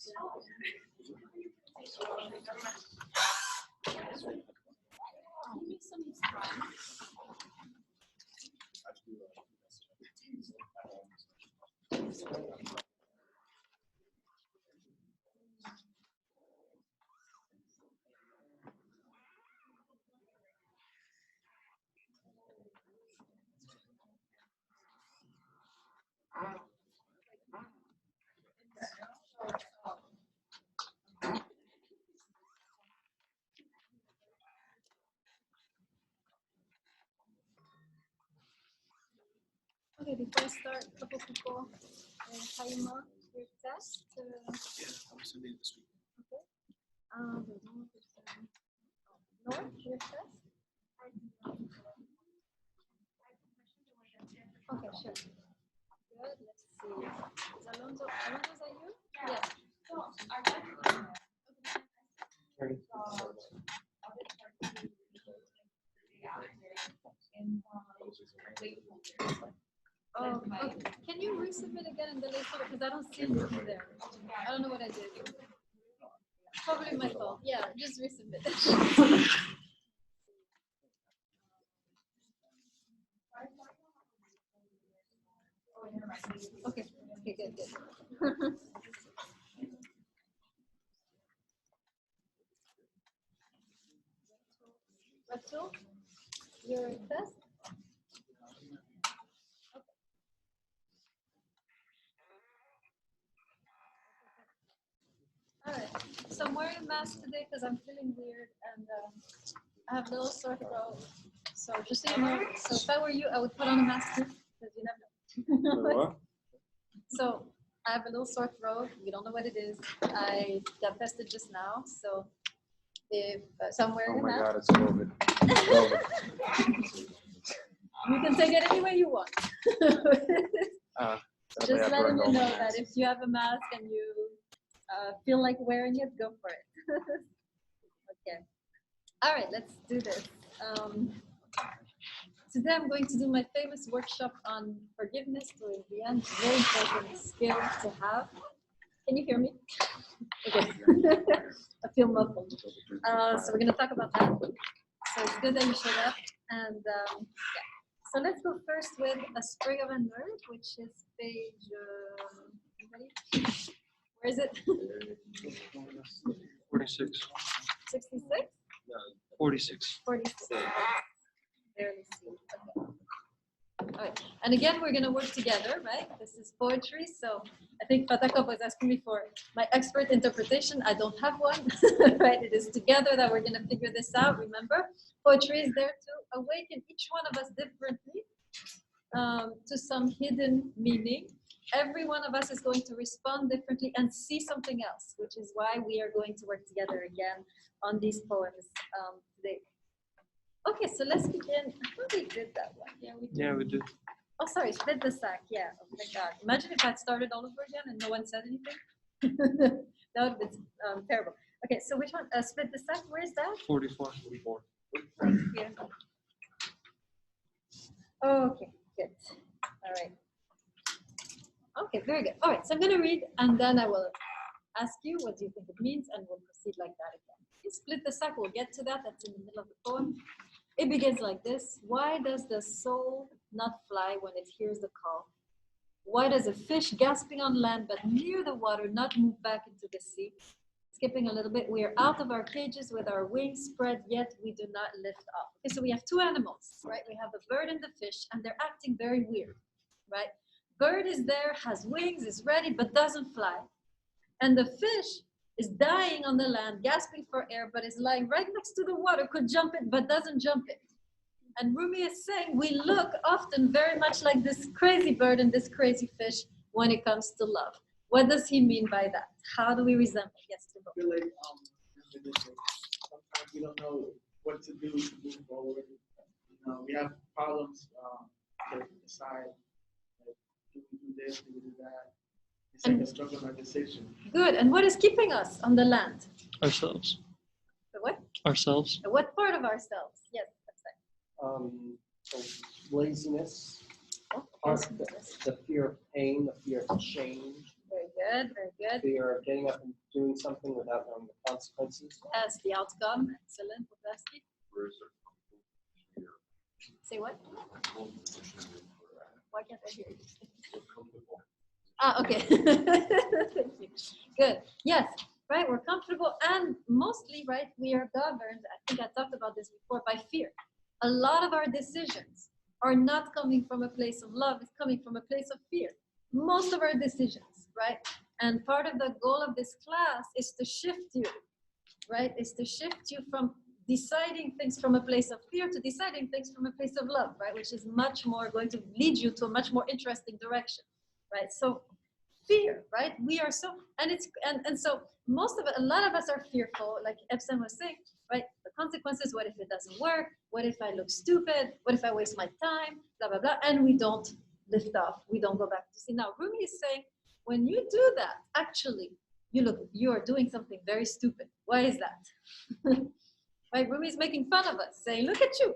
Okay, before I start, a couple people, time up your test. Yeah, I'm sending it this week. Okay. Nor, your test? Okay, sure. Good, let's see. Is Alonso, is that you? Yeah. Oh, okay. Can you resubmit again in the list because I don't see Rumi there. I don't know what I did. Probably my fault. Yeah, just resubmit. Okay. Okay, good. Rachel, your test? All right, so I'm wearing a mask today because I'm feeling weird and I have a little sore throat. So just so you know, so if I were you, I would put on a mask too because you never know. What? So I have a little sore throat. We don't know what it is. I got tested just now, so if so I'm wearing a mask. Oh my God, it's COVID. You can take it any way you want. Just letting you know that if you have a mask and you feel like wearing it, go for it. Okay. All right, let's do this. Today I'm going to do my famous workshop on forgiveness towards the end. Very important skill to have. Can you hear me? Okay. I feel muffled. So we're going to talk about that. So it's good that you showed up. And yeah. So let's go first with A Sprig of a Nerve, which is page, where is it? 46. 66? 46. 46. Barely see. Okay. All right. And again, we're going to work together, right? This is poetry. So I think Fataka was asking me for my expert interpretation. I don't have one, right? It is together that we're going to figure this out. Remember, poetry is there to awaken each one of us differently to some hidden meaning. Every one of us is going to respond differently and see something else, which is why we are going to work together again on these poems today. Okay, so let's begin. I thought we did that one. Yeah, we did. Yeah, we did. Oh, sorry, split the sack. Yeah, oh my God. Imagine if I'd started all over again and no one said anything. That would have been terrible. Okay, so which one? Split the sack, where is that? 44. Thank you. Okay, good. All right. Okay, very good. All right, so I'm going to read and then I will ask you what do you think it means and we'll proceed like that again. Okay, split the sack, we'll get to that. That's in the middle of the poem. It begins like this. Why does the soul not fly when it hears the call? Why does a fish gasping on land but near the water not move back into the sea? Skipping a little bit, we are out of our cages with our wings spread, yet we do not lift up. Okay, so we have two animals, right? We have the bird and the fish, and they're acting very weird, right? Bird is there, has wings, is ready, but doesn't fly. And the fish is dying on the land, gasping for air, but is lying right next to the water, could jump it, but doesn't jump it. And Rumi is saying we look often very much like this crazy bird and this crazy fish when it comes to love. What does he mean by that? How do we resemble? Yes, I feel like sometimes we don't know what to do to move forward. You know, we have problems to decide, like, do we do this, do we do that? It's like a struggle and decision. Good. And what is keeping us on the land? Ourselves. The what? Ourselves. What part of ourselves? Yes, that's right. So laziness, Oh, the fear of pain, the fear of change, good, very good. Fear of getting up and doing something without knowing the consequences. As the outcome, excellent, Poplaski. Say what? Why can't I hear you? Ah, okay. Thank you. Good. Yes, right. We're comfortable, and mostly, right, we are governed. I think I talked about this before, by fear. A lot of our decisions are not coming from a place of love. It's coming from a place of fear. Most of our decisions, right? And part of the goal of this class is to shift you, right? Is to shift you from deciding things from a place of fear to deciding things from a place of love, right? Which is much more going to lead you to a much more interesting direction, right? So fear, right? We are so, and so most of it, a lot of us are fearful, like Epstein was saying, right? The consequences, what if it doesn't work? What if I look stupid? What if I waste my time? Blah, blah, blah. And we don't lift off. We don't go back to see. Now, Rumi is saying, when you do that, actually, you are doing something very stupid. Why is that? Right? Rumi is making fun of us, saying, look at you.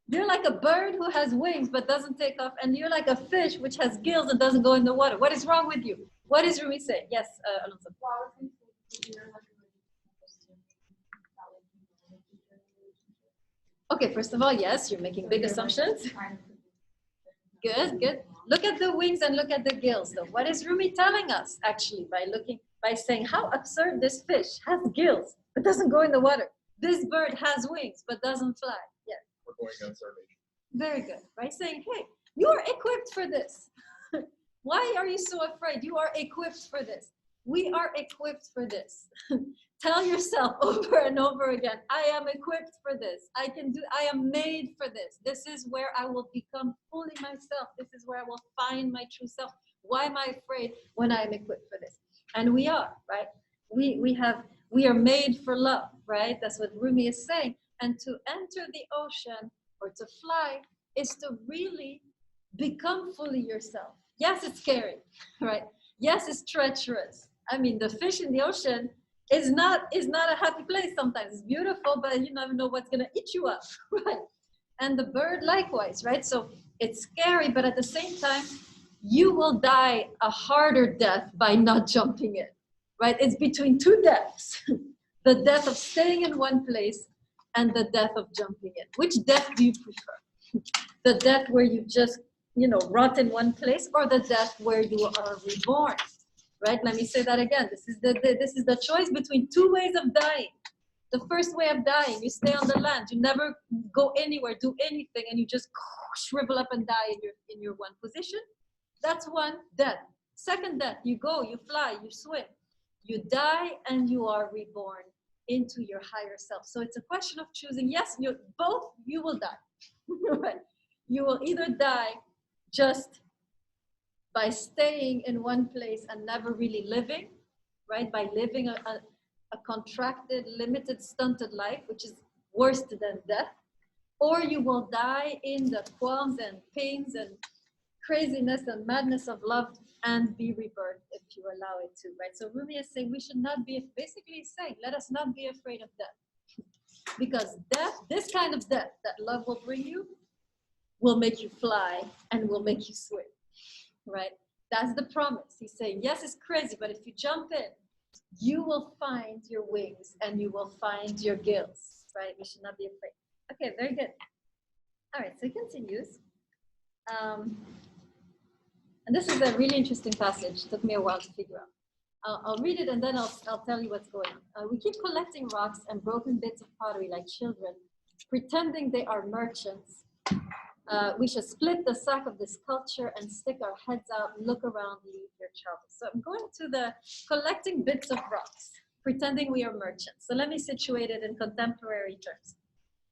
You're like a bird who has wings but doesn't take off, and you're like a fish which has gills and doesn't go in the water. What is wrong with you? What is Rumi saying? Yes, Alonso. Okay, first of all, yes, you're making big assumptions. Good, good. Look at the wings and look at the gills, though. What is Rumi telling us, actually, by saying how absurd this fish has gills but doesn't go in the water? This bird has wings but doesn't fly. Yes. We're going on survey. Very good. By saying, hey, you are equipped for this. Why are you so afraid? You are equipped for this. We are equipped for this. Tell yourself over and over again, I am equipped for this. I am made for this. This is where I will become fully myself. This is where I will find my true self. Why am I afraid when I am equipped for this? And we are, right? We are made for love, right? That's what Rumi is saying. And to enter the ocean or to fly is to really become fully yourself. Yes, it's scary, right? Yes, it's treacherous. I mean, the fish in the ocean is not a happy place sometimes. It's beautiful, but you never know what's gonna eat you up, right? And the bird likewise, right? So it's scary, but at the same time, you will die a harder death by not jumping in, right? It's between two deaths. The death of staying in one place and the death of jumping in. Which death do you prefer? The death where you just, rot in one place, or the death where you are reborn, right? Let me say that again. This is the choice between two ways of dying. The first way of dying, you stay on the land. You never go anywhere, do anything, and you just shrivel up and die in your one position. That's one death. Second death, you go, you fly, you swim. You die and you are reborn into your higher self. So it's a question of choosing. Yes, you will die. Right? You will either die just by staying in one place and never really living, right? By living a contracted, limited, stunted life, which is worse than death. Or you will die in the qualms and pains and craziness and madness of love and be rebirthed if you allow it to, right? So Rumi is saying we should not be, basically he's saying, let us not be afraid of death. Because death, this kind of death that love will bring you, will make you fly and will make you swim, right? That's the promise. He's saying, yes, it's crazy, but if you jump in, you will find your wings and you will find your gills, right? You should not be afraid. Okay, very good. All right, so he continues. And this is a really interesting passage. It took me a while to figure out. I'll read it and then I'll tell you what's going on. We keep collecting rocks and broken bits of pottery like children, pretending they are merchants. We should split the sack of this culture and stick our heads out, look around, leave your troubles. So I'm going to the collecting bits of rocks, pretending we are merchants. So let me situate it in contemporary terms.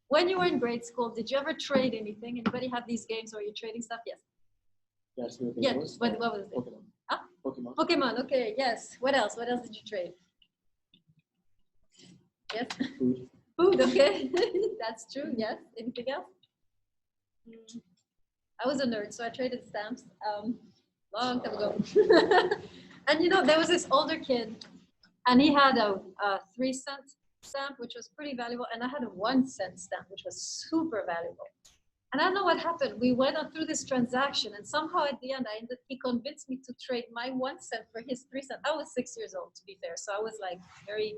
When you were in grade school, did you ever trade anything? Anybody have these games where you're trading stuff? Yes. Yes. What was it? Pokemon. Huh? Pokemon. Pokemon, okay, yes. What else? What else did you trade? Yes? Food. Food, okay. That's true, yes. Anything else? I was a nerd, so I traded stamps long time ago. And there was this older kid, and he had a 3-cent stamp, which was pretty valuable, and I had a 1-cent stamp, which was super valuable. And I don't know what happened. We went on through this transaction, and somehow at the end, he convinced me to trade my 1 cent for his 3 cents. I was 6 years old, to be fair, so I was like very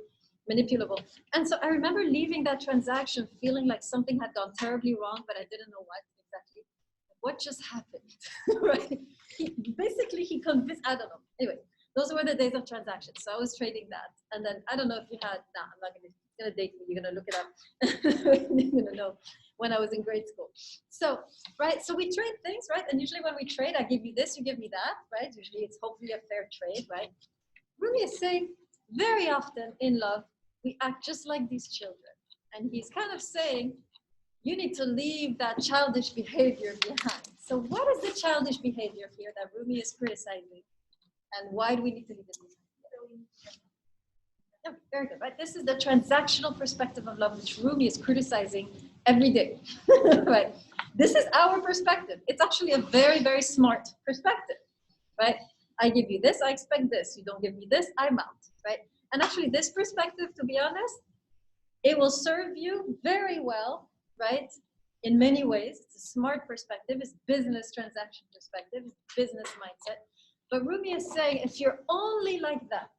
manipulable. And so I remember leaving that transaction feeling like something had gone terribly wrong, but I didn't know what exactly. What just happened, right? He convinced, I don't know. Anyway, those were the days of transactions. So I was trading that. And then I don't know if you had, I'm not gonna date me, you're gonna look it up. You're gonna know when I was in grade school. So, right, so we trade things, right? And usually when we trade, I give you this, you give me that, right? Usually it's hopefully a fair trade, right? Rumi is saying very often in love, we act just like these children. And he's kind of saying, you need to leave that childish behavior behind. So what is the childish behavior here that Rumi is criticizing? And why do we need to leave it behind? Yeah, very good, right? This is the transactional perspective of love, which Rumi is criticizing every day, right? This is our perspective. It's actually a very, very smart perspective, right? I give you this, I expect this. You don't give me this, I'm out, right? And actually this perspective, to be honest, it will serve you very well, right? In many ways, it's a smart perspective, it's business transaction perspective, it's business mindset. But Rumi is saying, if you're only like that,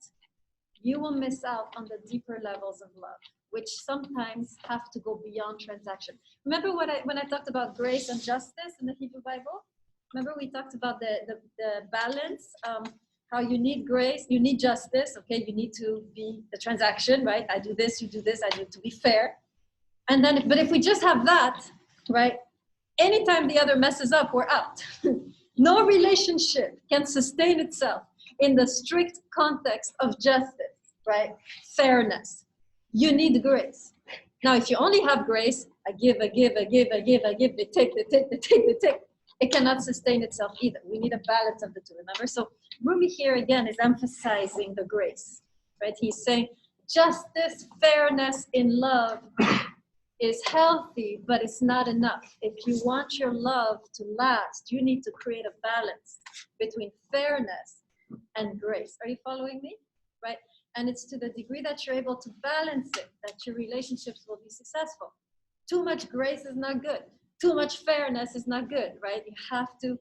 you will miss out on the deeper levels of love, which sometimes have to go beyond transaction. Remember when I talked about grace and justice in the Hebrew Bible? Remember we talked about the balance, how you need grace, you need justice, okay? You need to be the transaction, right? I do this, you do this, I need to be fair. And then, but if we just have that, right? Anytime the other messes up, we're out. No relationship can sustain itself in the strict context of justice, right? Fairness. You need grace. Now, if you only have grace, I give, they take, they take, they take, they take. It cannot sustain itself either. We need a balance of the two, remember? So Rumi here again is emphasizing the grace, right? He's saying justice, fairness in love is healthy, but it's not enough. If you want your love to last, you need to create a balance between fairness and grace. Are you following me? Right? And it's to the degree that you're able to balance it, that your relationships will be successful. Too much grace is not good. Too much fairness is not good, right? You have to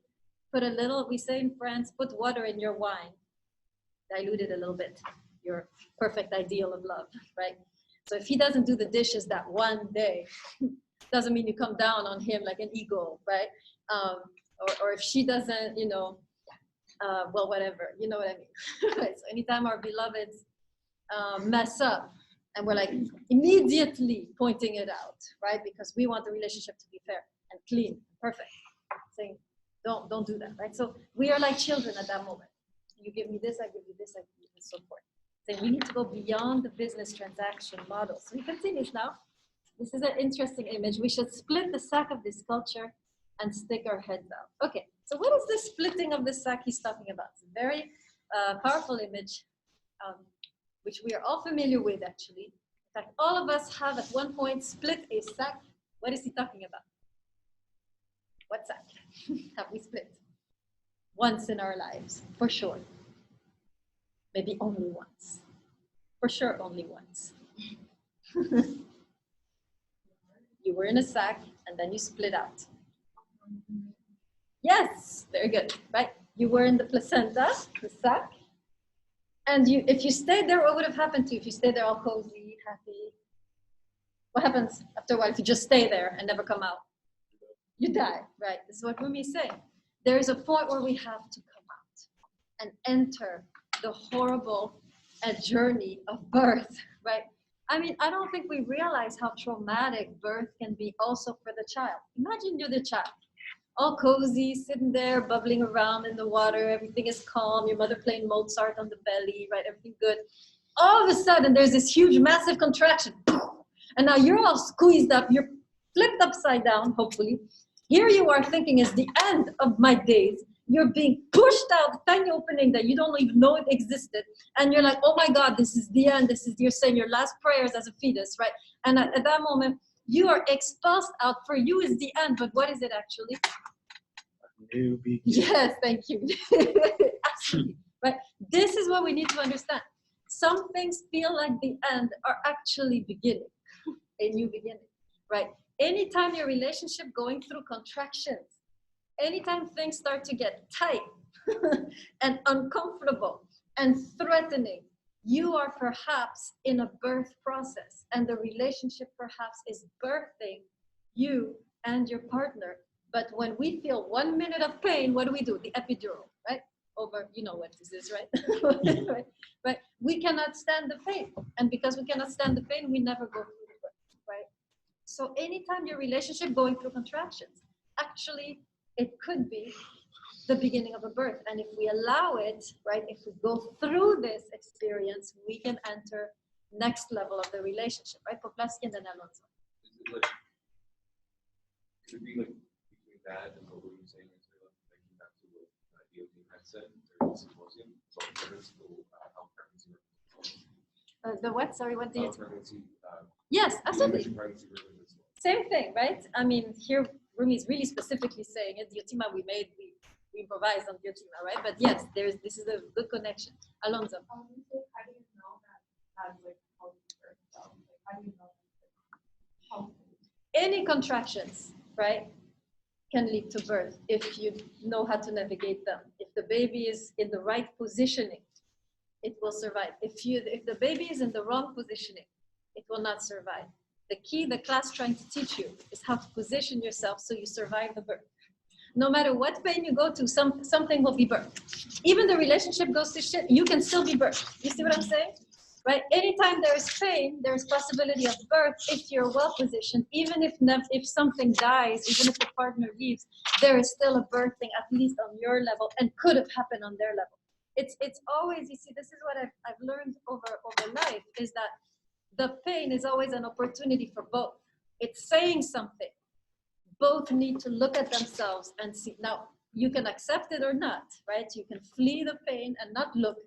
put a little, we say in France, put water in your wine. Dilute it a little bit. Your perfect ideal of love, right? So if he doesn't do the dishes that one day, doesn't mean you come down on him like an eagle, right? Or if she doesn't, well, whatever, you know what I mean. Right? So anytime our beloveds mess up, and we're like immediately pointing it out, right? Because we want the relationship to be fair and clean, perfect. Saying, don't do that, right? So we are like children at that moment. You give me this, I give you this, I give you this, so forth. Saying we need to go beyond the business transaction model. So he continues now. This is an interesting image. We should split the sack of this culture and stick our heads out. Okay, so what is the splitting of the sack he's talking about? It's a very powerful image, which we are all familiar with, actually. In fact, all of us have at one point split a sack. What is he talking about? What sack have we split? Once in our lives, for sure. Maybe only once. For sure, only once. You were in a sack and then you split out. Yes, very good, right? You were in the placenta, the sack. And if you stayed there, what would have happened to you? If you stayed there all cozy, happy? What happens after a while if you just stay there and never come out? You die, right? This is what Rumi is saying. There is a point where we have to come out and enter the horrible journey of birth, right? I mean, I don't think we realize how traumatic birth can be also for the child. Imagine you're the child, all cozy, sitting there, bubbling around in the water, everything is calm, your mother playing Mozart on the belly, right, everything good. All of a sudden, there's this huge, massive contraction. And now you're all squeezed up, you're flipped upside down, hopefully. Here you are thinking it's the end of my days. You're being pushed out, a tiny opening that you don't even know it existed. And you're like, oh my God, this is the end. You're saying your last prayers as a fetus, right? And at that moment, you are expulsed out. For you is the end, but what is it actually? New beginning. Yes, thank you. Absolutely, right? This is what we need to understand. Some things feel like the end are actually beginning, a new beginning, right? anytime your relationship going through contractions, anytime things start to get tight and uncomfortable and threatening, you are perhaps in a birth process, and the relationship perhaps is birthing you and your partner. But when we feel 1 minute of pain, what do? The epidural, right? Over, you know what this is, right? right? We cannot stand the pain. And because we cannot stand the pain, we never go through the birth, right? So anytime your relationship going through contractions, actually, it could be the beginning of a birth. And if we allow it, right, if we go through this experience, we can enter next level of the relationship, right? Poplaski and then Alonso. Could it be like between that and what you're saying, like you have to DOT had said during the symposium, so parents will help pregnancy. The what? Sorry, what do you? Pregnancy. Yes, absolutely. Pregnancy. Same thing, right? I mean, here Rumi is really specifically saying it. Diotima we improvised on Diotima, right? But yes, this is a good connection. Alonso. How do you know that like how do you know how? Any contractions, right, can lead to birth if you know how to navigate them. If the baby is in the right positioning, it will survive. If the baby is in the wrong positioning, it will not survive. The key the class trying to teach you is how to position yourself so you survive the birth. No matter what pain you go to, something will be birthed. Even the relationship goes to shit, you can still be birthed. You see what I'm saying? Right? Anytime there is pain, there is possibility of birth if you're well positioned. Even if something dies, even if the partner leaves, there is still a birthing, at least on your level, and could have happened on their level. It's always, you see, this is what I've learned over life, is that the pain is always an opportunity for both. It's saying something. Both need to look at themselves and see. Now, you can accept it or not, right? You can flee the pain and not look,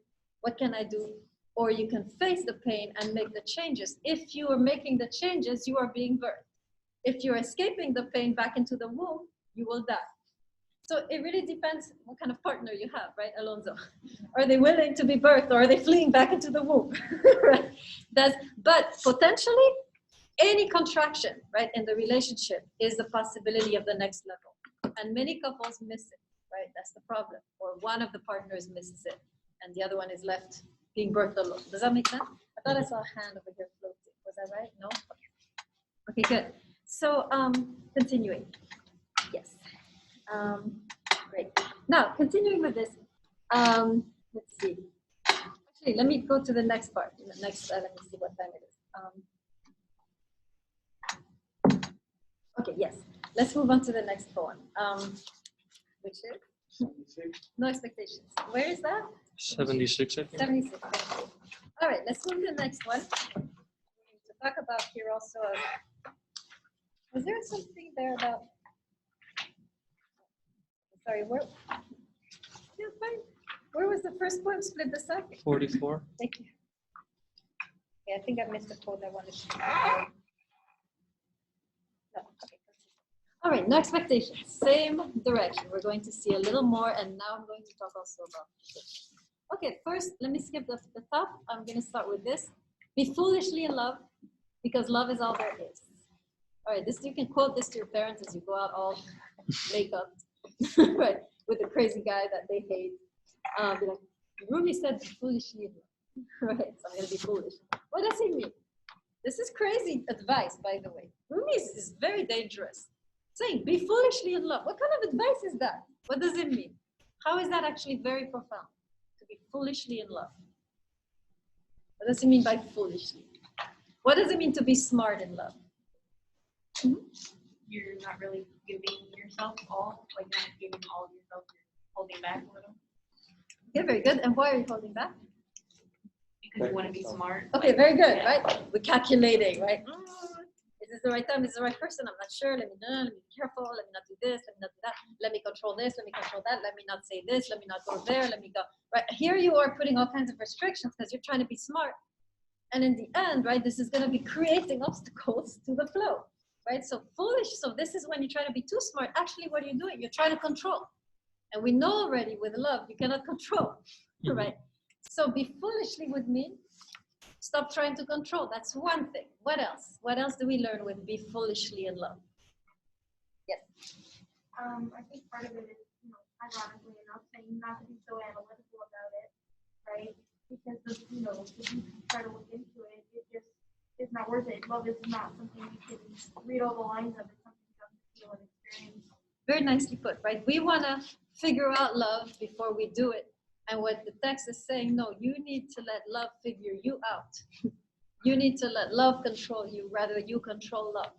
what can I do? Or you can face the pain and make the changes. If you are making the changes, you are being birthed. If you're escaping the pain back into the womb, you will die. So it really depends what kind of partner you have, right, Alonso? Are they willing to be birthed, or are they fleeing back into the womb? Right? But potentially, any contraction, right, in the relationship is the possibility of the next level. And many couples miss it, right? That's the problem. Or one of the partners misses it, and the other one is left being birthed alone. Does that make sense? I thought I saw a hand over here floating. Was that right? No? Okay, good. So, continuing. Yes. Great. Now, continuing with this, let's see. Actually, let me go to the next part. Let me see what time it is. Okay, yes. Let's move on to the next poem, which is No Expectations. Where is that? 76, I think. 76. All right, let's move to the next one. To talk about here also, was there something there about, sorry, where, yeah, fine. Where was the first poem? Split the second. 44. Thank you. Yeah, I think I missed the quote I wanted to. No, okay. All right, no expectations. Same direction. We're going to see a little more, and now I'm going to talk also about this. Okay, first, let me skip the top. I'm going to start with this. Be foolishly in love, because love is all there is. All right, this you can quote this to your parents as you go out all makeup, right, with the crazy guy that they hate. Be like, Rumi said, be foolishly in love. Right, so I'm going to be foolish. What does he mean? This is crazy advice, by the way. Rumi is very dangerous. Saying, be foolishly in love. What kind of advice is that? What does it mean? How is that actually very profound? To be foolishly in love. What does it mean by foolishly? What does it mean to be smart in love? Mm-hmm. You're not really giving yourself all, like you're not giving all of yourself, you're holding back a little. Yeah, very good. And why are you holding back? Because you want to be smart. Okay, very good, right? We're calculating, right? Is this the right time? Is this the right person? I'm not sure. Let me be careful. Let me not do this. Let me not do that. Let me control this. Let me control that. Let me not say this. Let me not go there. Let me go. Right? Here you are putting all kinds of restrictions because you're trying to be smart. And in the end, right, this is going to be creating obstacles to the flow, right? So foolish. So this is when you try to be too smart. Actually, what are you doing? You're trying to control. And we know already with love, you cannot control, right? So be foolishly would mean Stop trying to control. That's one thing. What else? What else do we learn with be foolishly in love? Yes. I think part of it is, ironically enough, saying not to be so analytical about it, right? Because if you try to look into it, it just is not worth it. Love is not something you can read all the lines of. It's something you have to feel and experience. Very nicely put, right? We want to figure out love before we do it. And what the text is saying, no, you need to let love figure you out. You need to let love control you rather you control love.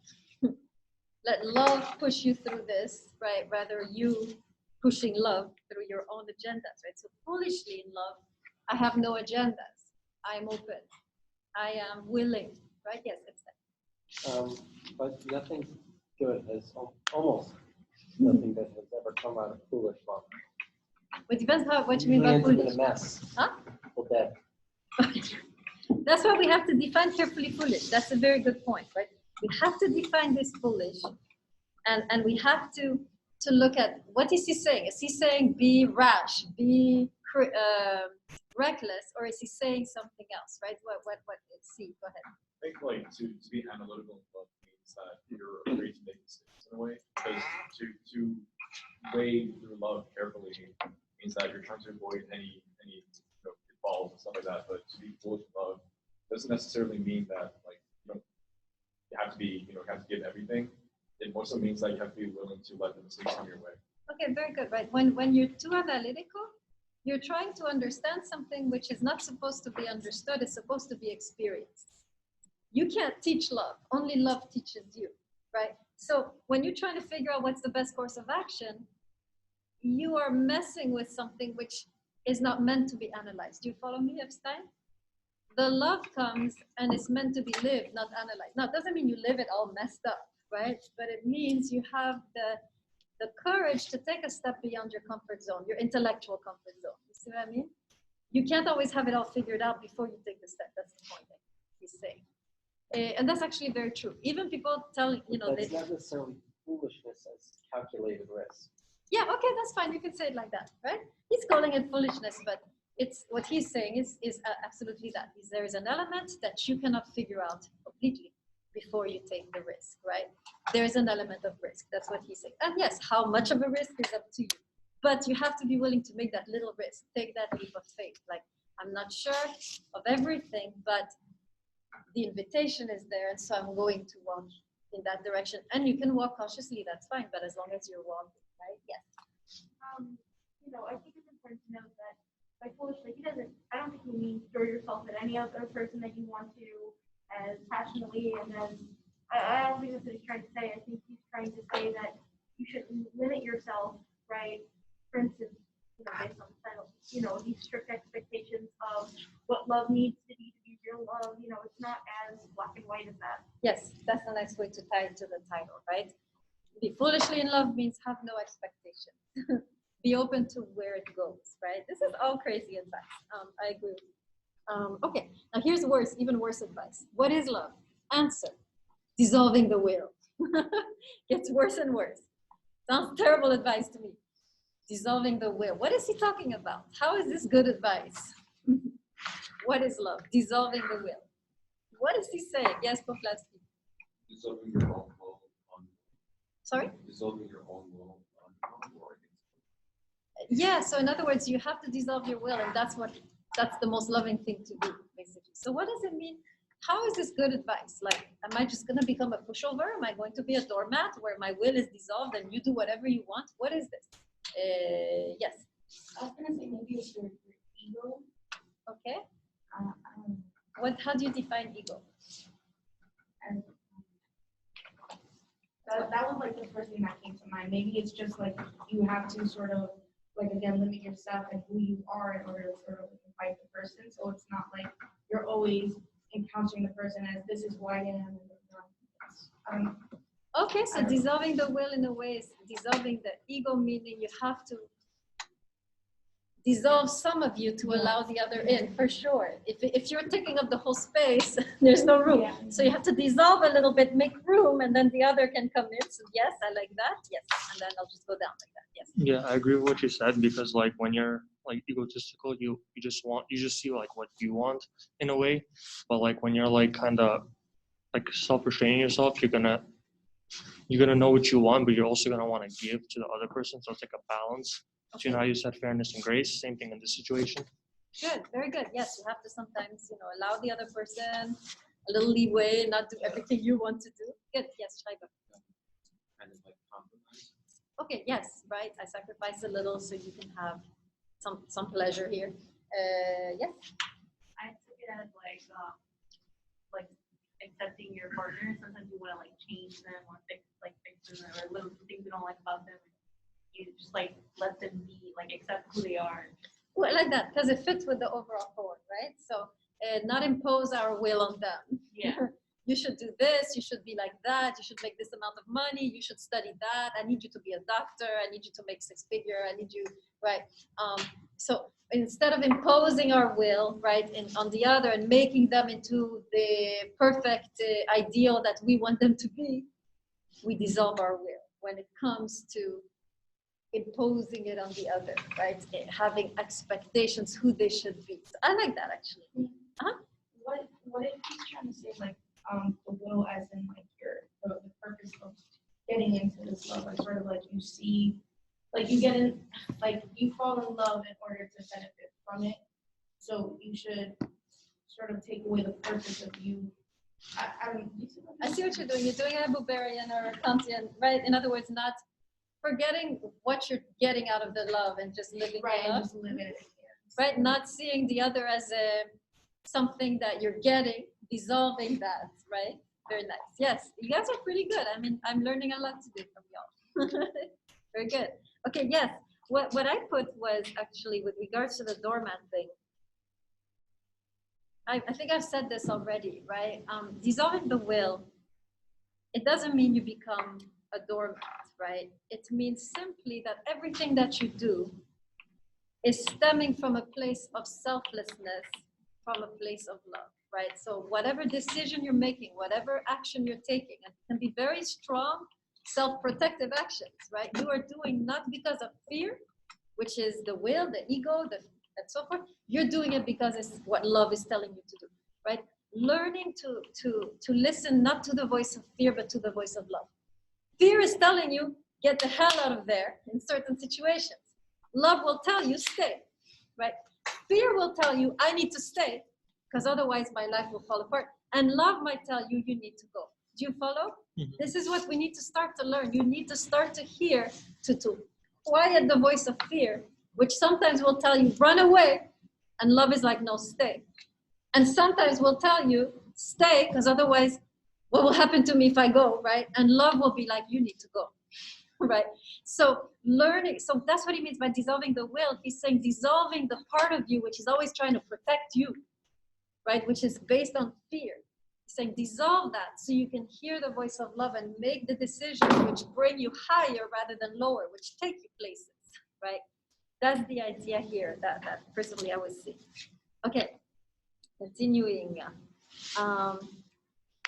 Let love push you through this, right? Rather you pushing love through your own agendas, right? So foolishly in love, I have no agendas. I'm open. I am willing, right? Yes, it's that. But nothing good has almost nothing good has ever come out of foolish love. It depends what you mean Usually by ends up in foolish. a mess. Huh? People dead. That's why we have to define carefully foolish. That's a very good point, right? We have to define this foolish, and we have to look at what is he saying. Is he saying be rash, be reckless, or is he saying something else, right? What is he? Go ahead. I think like to be analytical in love means that you're afraid to make mistakes in a way. Because to weigh through love carefully means that you're trying to avoid any pitfalls and stuff like that. But to be foolish in love doesn't necessarily mean that like you have to be have to give everything. It also means that you have to be willing to let the mistakes come your way. Okay, very good, right? When you're too analytical, you're trying to understand something which is not supposed to be understood, it's supposed to be experienced. You can't teach love, only love teaches you, right? So when you're trying to figure out what's the best course of action, you are messing with something which is not meant to be analyzed. Do you follow me, Epstein? The love comes and it's meant to be lived, not analyzed. Now, it doesn't mean you live it all messed up, right? But it means you have the courage to take a step beyond your comfort zone, your intellectual comfort zone. You see what I mean? You can't always have it all figured out before you take the step. That's the point that he's saying. And that's actually very true. Even people tell, But it's not necessarily foolishness as calculated risk. Yeah, okay, that's fine. You can say it like that, right? He's calling it foolishness, but it's what he's saying is absolutely that. There is an element that you cannot figure out completely before you take the risk, right? There is an element of risk. That's what he's saying. And yes, how much of a risk is up to you. But you have to be willing to make that little risk, take that leap of faith. Like, I'm not sure of everything, but the invitation is there, and so I'm going to walk in that direction. And you can walk cautiously, that's fine, but as long as you're walking, right? Yes. I think it's important to note that by foolishly, I don't think he means throw yourself at any other person that you want to as passionately and as, I don't think that's what he's trying to say. I think he's trying to say that you shouldn't limit yourself, right? For instance, based on the title, these strict expectations of what love needs to be real love, it's not as black and white as that. Yes, that's the next way to tie it to the title, right? Be foolishly in love means have no expectation. Be open to where it goes, right? This is all crazy advice. I agree with you. Okay, now here's worse, even worse advice. What is love? Answer. Dissolving the will. Gets worse and worse. Sounds terrible advice to me. Dissolving the will. What is he talking about? How is this good advice? What is love? Dissolving the will. What is he saying? Yes, Poflatsky. Dissolving your own will on. Sorry? Dissolving your own will on or Yeah, so in other words, you have to dissolve your will, and that's the most loving thing to do, basically. So what does it mean? How is this good advice? Like, am I just going to become a pushover? Am I going to be a doormat where my will is dissolved and you do whatever you want? What is this? Yes. I was gonna say maybe it's your ego. Okay. How do you define ego? And that was like the first thing that came to mind. Maybe it's just like you have to sort of like again limit yourself and who you are in order to sort of fight the person. So it's not like you're always encountering the person as this is who I am. Okay, so dissolving the will in a way is dissolving the ego, meaning you have to dissolve some of you to allow the other in, for sure. If you're taking up the whole space, there's no room. Yeah. So you have to dissolve a little bit, make room, and then the other can come in. So yes, I like that. Yes, and then I'll just go down like that. Yes. Yeah, I agree with what you said, because like when you're like egotistical, you just see like what you want in a way. But like when you're like kind of like self-restraining yourself, you're gonna know what you want, but you're also gonna want to give to the other person. So it's like a balance. Okay. You know how you said fairness and grace? Same thing in this situation. Good, very good. Yes, you have to sometimes, allow the other person a little leeway, not do everything you want to do. Good, yes, Shaiba. Kind of like compromise. Okay, yes, right. I sacrifice a little so you can have some pleasure here. Yes. I took it as like accepting your partner. Sometimes you want to like change them or fix them or little things you don't like about them. You just like let them be, like accept who they are. Well, I like that because it fits with the overall poem, right? So not impose our will on them. Yeah. You should do this, you should be like that, you should make this amount of money, you should study that, I need you to be a doctor, I need you to make 6-figure, I need you, right? So instead of imposing our will, right, on the other and making them into the perfect ideal that we want them to be, we dissolve our will when it comes to imposing it on the other, right? Having expectations who they should be. So I like that actually. What if he's trying to say like the will as in like the purpose of getting into this love, like sort of like you see, like you get in, like you fall in love in order to benefit from it. So you should sort of take away the purpose of you. I see what you're doing. You're doing a Buberian or a Kantian, right? In other words, not forgetting what you're getting out of the love and just living right, the love. and just live it. Right? Not seeing the other as something that you're getting, dissolving that, right? Very nice. Yes, you guys are pretty good. I mean, I'm learning a lot today from y'all. Very good. Okay, yes. What I put was actually with regards to the doormat thing. I think I've said this already, right? Dissolving the will, it doesn't mean you become a doormat, right? It means simply that everything that you do is stemming from a place of selflessness, from a place of love, right? So whatever decision you're making, whatever action you're taking, and it can be very strong self-protective actions, right? You are doing not because of fear, which is the will, the ego, and so forth. You're doing it because it's what love is telling you to do, right? Learning to listen not to the voice of fear, but to the voice of love. Fear is telling you, get the hell out of there in certain situations. Love will tell you, stay, right? Fear will tell you, I need to stay, because otherwise my life will fall apart. And love might tell you, you need to go. Do you follow? Mm-hmm. This is what we need to start to learn. You need to start to hear, to quiet the voice of fear, which sometimes will tell you, run away. And love is like, no, stay. And sometimes will tell you, stay, because otherwise, what will happen to me if I go, right? And love will be like, you need to go, right? So learning, so that's what he means by dissolving the will. He's saying dissolving the part of you which is always trying to protect you, right? Which is based on fear. He's saying dissolve that so you can hear the voice of love and make the decisions which bring you higher rather than lower, which take you places, right? That's the idea here that personally I would see. Okay, continuing.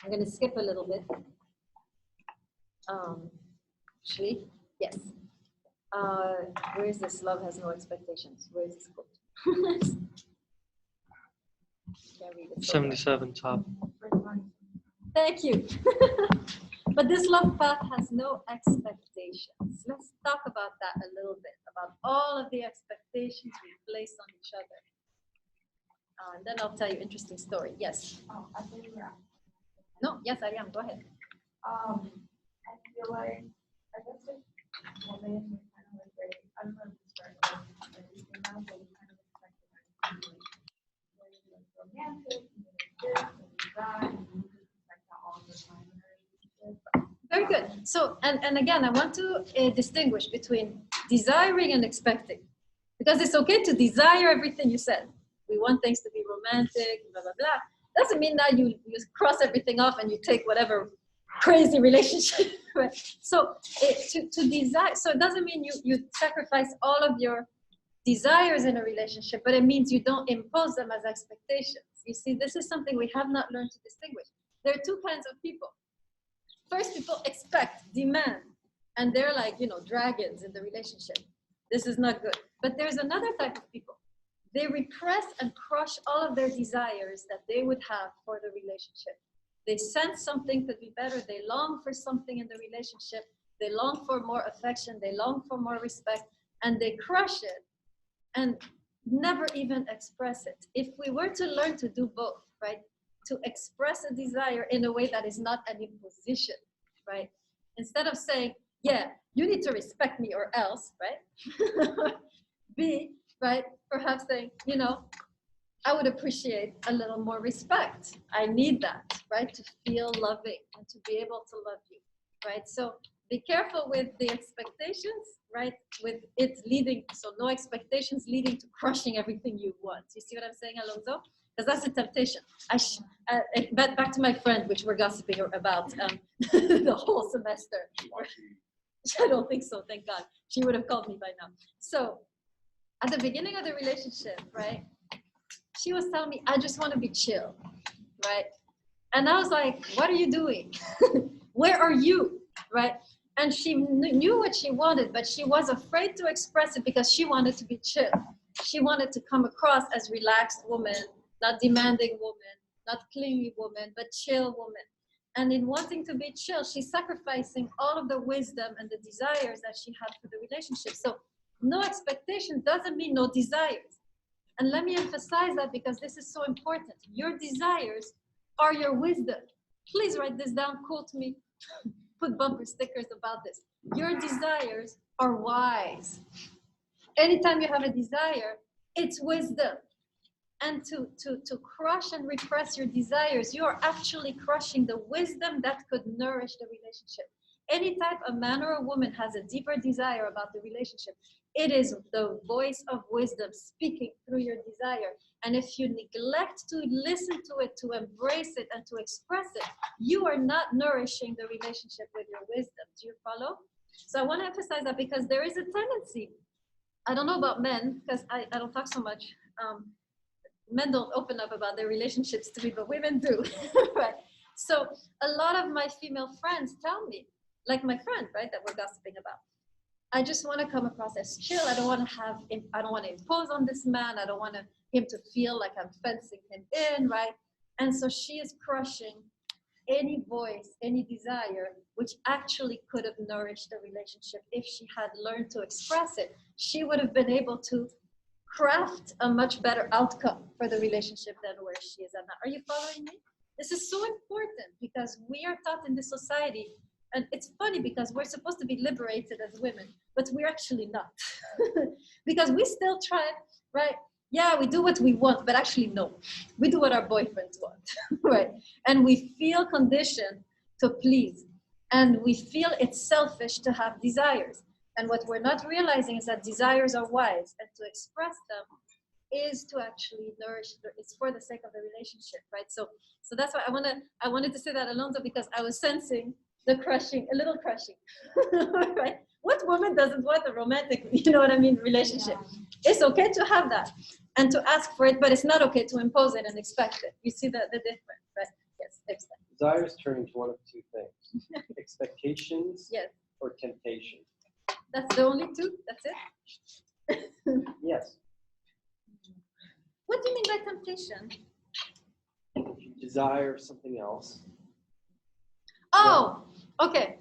I'm going to skip a little bit. Actually, yes. Where is this? Love has no expectations. Where is this quote? Can't read it. 77 top. Thank you. But this love path has no expectations. Let's talk about that a little bit, about all of the expectations we place on each other. And then I'll tell you an interesting story. Yes. Oh, I think we're No, yes, I am. Go ahead. I feel like, I guess like women were kind of like very, I don't know if it's right, but everything now, but we kind of expected that to be like very like romantic, and this, and that, and we just expect that all the time in our relationship. Very good. So, and again, I want to distinguish between desiring and expecting. Because it's okay to desire everything you said. We want things to be romantic, blah, blah, blah. Doesn't mean that you cross everything off and you take whatever crazy relationship. Right? So to desire, so it doesn't mean you sacrifice all of your desires in a relationship, but it means you don't impose them as expectations. You see, this is something we have not learned to distinguish. There are two kinds of people. First, people expect, demand, and they're like, you know, dragons in the relationship. This is not good. But there's another type of people. They repress and crush all of their desires that they would have for the relationship. They sense something could be better. They long for something in the relationship. They long for more affection. They long for more respect. And they crush it and never even express it. If we were to learn to do both, right? To express a desire in a way that is not an imposition, right? Instead of saying, yeah, you need to respect me or else, right? B, right? Perhaps saying, you know, I would appreciate a little more respect. I need that, right? To feel loving and to be able to love you, right? So be careful with the expectations, right? With it leading, so no expectations leading to crushing everything you want. You see what I'm saying, Alonso? Because that's a temptation. But back to my friend, which we're gossiping about the whole semester. I don't think so, thank God. She would have called me by now. So at the beginning of the relationship, right? She was telling me, I just want to be chill, right? And I was like, what are you doing? Where are you, right? And she knew what she wanted, but she was afraid to express it because she wanted to be chill. She wanted to come across as relaxed woman, not demanding woman, not clingy woman, but chill woman. And in wanting to be chill, she's sacrificing all of the wisdom and the desires that she had for the relationship. So no expectation doesn't mean no desires. And let me emphasize that because this is so important. Your desires are your wisdom. Please write this down, quote me, put bumper stickers about this. Your desires are wise. Anytime you have a desire, it's wisdom. And to crush and repress your desires, you are actually crushing the wisdom that could nourish the relationship. Any type of man or a woman has a deeper desire about the relationship. It is the voice of wisdom speaking through your desire. And if you neglect to listen to it, to embrace it, and to express it, you are not nourishing the relationship with your wisdom. Do you follow? So I want to emphasize that because there is a tendency. I don't know about men, because I don't talk so much. Men don't open up about their relationships to me, but women do, right? So a lot of my female friends tell me, like my friend, right, that we're gossiping about, I just want to come across as chill. I don't want to impose on this man. I don't want him to feel like I'm fencing him in, right? And so she is crushing any voice, any desire, which actually could have nourished the relationship if she had learned to express it. She would have been able to craft a much better outcome for the relationship than where she is at now. Are you following me? This is so important because we are taught in this society, and it's funny because we're supposed to be liberated as women, but we're actually not. Because we still try, right? Yeah, we do what we want, but actually no. We do what our boyfriends want, right? And we feel conditioned to please. And we feel it's selfish to have desires. And what we're not realizing is that desires are wise, and to express them is to actually nourish. It's for the sake of the relationship, right? So that's why I wanted to say that, Alonso, because I was sensing the crushing, a little crushing, right? What woman doesn't want a romantic, you know what I mean, relationship? It's okay to have that and to ask for it, but it's not okay to impose it and expect it. You see the difference, right? Yes, expect. Desires turn into one of two things: expectations, yes, or temptation. That's the only two? That's it? Yes. What do you mean by temptation? If you desire something else. Oh, okay.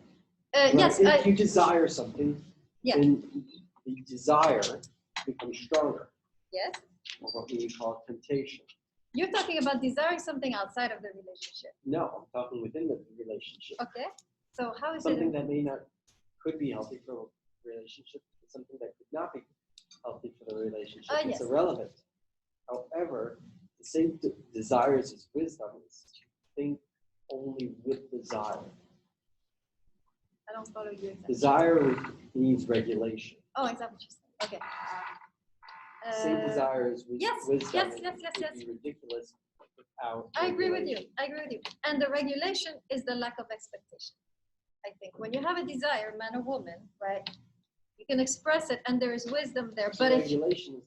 Right? Yes. If you desire something, yeah. then the desire becomes stronger. Yes. Or what we call temptation. You're talking about desiring something outside of the relationship. No, I'm talking within the relationship. Okay. So how is something it? That could be healthy for a relationship, something that could not be healthy for the relationship. It's yes. irrelevant. However, the same desires as wisdom is to think only with desire. I don't follow you exactly. Desire needs regulation. Oh, exactly. Okay. Same desire as yes, wisdom. Yes. Would be ridiculous without I agree with regulation. you. I agree with you. And the regulation is the lack of expectation. I think when you have a desire, man or woman, right? You can express it, and there is wisdom there. So But if regulation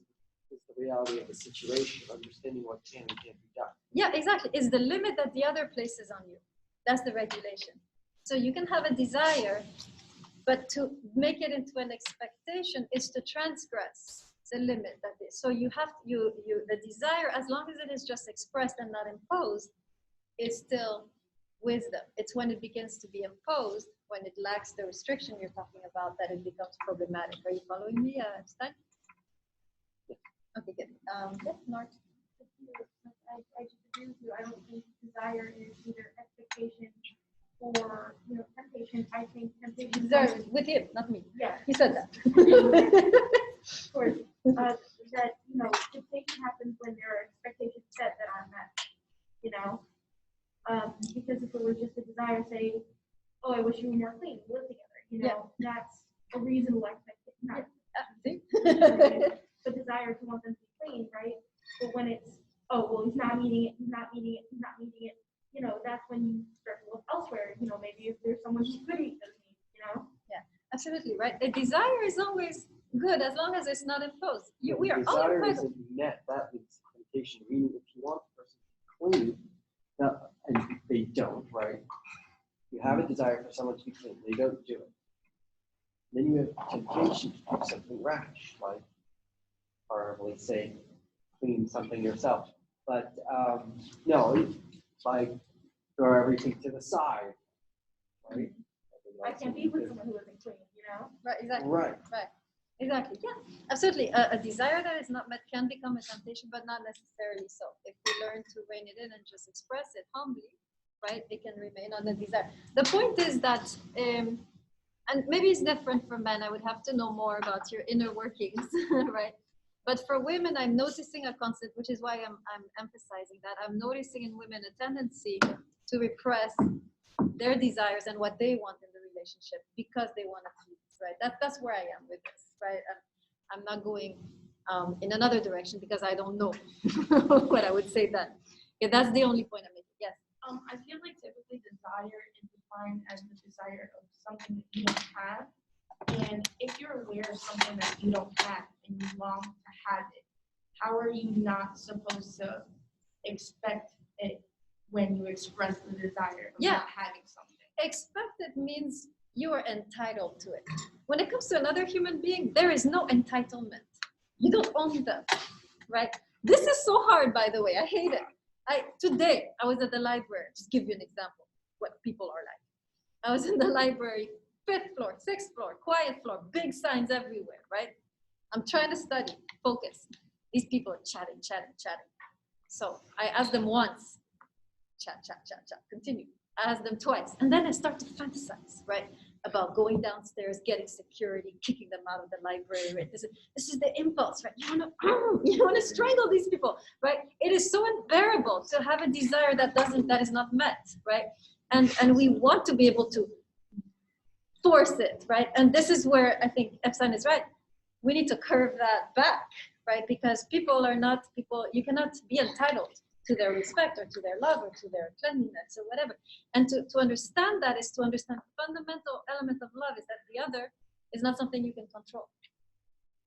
is the reality of the situation, understanding what can and can't be done. yeah, exactly, is the limit that the other places on you. That's the regulation. So you can have a desire, but to make it into an expectation is to transgress the limit that is. So you have the desire, as long as it is just expressed and not imposed, is still wisdom. It's when it begins to be imposed, when it lacks the restriction you're talking about, that it becomes problematic. Are you following me, Stein? Okay, good. Yeah, Nort. I just agree with you. I don't think desire is either expectation or, temptation. I think temptation. Desire with him, not me. Yeah. He said that. Of course, that, temptation happens when there are expectations set that aren't met, because if it was just a desire, say, oh, I wish you were more clean, we live together, that's a reasonable expectation. Not the desire to want them to be clean, right? But when it's, oh, well, he's not meeting it, that's when you start to look elsewhere, maybe if there's someone who could meet those needs, Yeah, absolutely right. The desire is always good as long as it's not imposed. We are all desire entitled. isn't met, that leads to temptation, meaning if you want the person to be clean, and they don't, right? You have a desire for someone to be clean, they don't do it. Then you have temptation to do something rash, like, or let's say, clean something yourself. But no, like throw everything to the side, right? I can't be with someone who isn't clean, Right, exactly. Right. Right. Exactly. Yeah, absolutely. A desire that is not met can become a temptation, but not necessarily so. If we learn to rein it in and just express it humbly, right, it can remain on the desire. The point is that, and maybe it's different for men. I would have to know more about your inner workings, right? But for women, I'm noticing a constant, which is why I'm emphasizing that. I'm noticing in women a tendency to repress their desires and what they want in the relationship because they want to please, right? That's where I am with this, right? I'm not going in another direction because I don't know what I would say then. Yeah, that's the only point I'm making. Yes. I feel like typically desire is defined as the desire of something that you don't have. And if you're aware of something that you don't have and you long to have it, how are you not supposed to expect it when you express the desire of not having something? Expected means you are entitled to it. When it comes to another human being, there is no entitlement. You don't own them, right? This is so hard, by the way. I hate it. Today, I was at the library. Just give you an example what people are like. I was in the library, 5th floor, 6th floor, quiet floor, big signs everywhere, right? I'm trying to study, focus. These people are chatting. So I asked them once, chat, continue. I asked them twice, and then I start to fantasize, right? About going downstairs, getting security, kicking them out of the library, right? This is the impulse, right? You wanna strangle these people, right? It is so unbearable to have a desire that is not met, right? And we want to be able to force it, right? And this is where I think Epstein is right. We need to curve that back, right? Because people are not people, you cannot be entitled to their respect or to their love or to their cleanliness or whatever. And to understand that is to understand the fundamental element of love is that the other is not something you can control,